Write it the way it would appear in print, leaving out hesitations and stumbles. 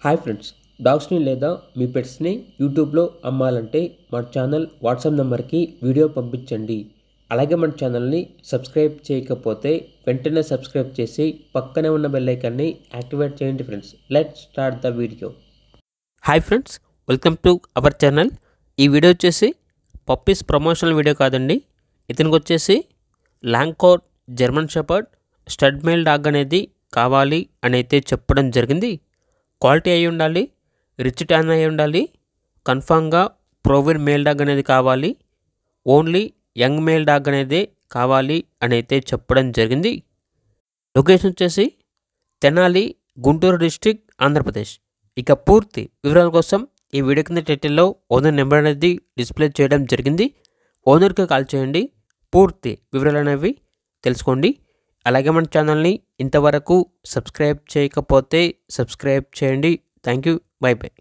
Hi friends, డాగ్స్ని లేదా మీ పెట్స్ని యూట్యూబ్లో అమ్మాలంటే మన ఛానల్ వాట్సాప్ నెంబర్కి వీడియో పంపించండి. అలాగే మన ఛానల్ని సబ్స్క్రైబ్ చేయకపోతే వెంటనే సబ్స్క్రైబ్ చేసి పక్కనే ఉన్న బెల్ ఐకాన్ని యాక్టివేట్ చేయండి friends. Let's start the video. Hi friends, welcome to our channel. ఈ వీడియో వచ్చేసి పప్పీస్ ప్రమోషనల్ వీడియో కాదండి. ఇతనికి వచ్చేసి long coat German shepherd stud male dog అనేది కావాలి అని అయితే చెప్పడం జరిగింది. క్వాలిటీ అయి ఉండాలి, రిచ్ ట్యాన్ అయి ఉండాలి, కన్ఫామ్గా ప్రోవిన్ మేల్ డాగ్ అనేది కావాలి, ఓన్లీ యంగ్ మేల్ డాగ్ అనేది కావాలి అని అయితే చెప్పడం జరిగింది. లొకేషన్ వచ్చేసి తెనాలి, గుంటూరు డిస్ట్రిక్ట్, ఆంధ్రప్రదేశ్. ఇక పూర్తి వివరాల కోసం ఈ వీడియో కింద టైటిల్లో ఓనర్ నెంబర్ అనేది డిస్ప్లే చేయడం జరిగింది. ఓనర్కి కాల్ చేయండి, పూర్తి వివరాలు అనేవి తెలుసుకోండి. అలాగే మన ఛానల్ని ఇంతవరకు సబ్స్క్రైబ్ చేయకపోతే సబ్స్క్రైబ్ చేయండి. Thank you, by by.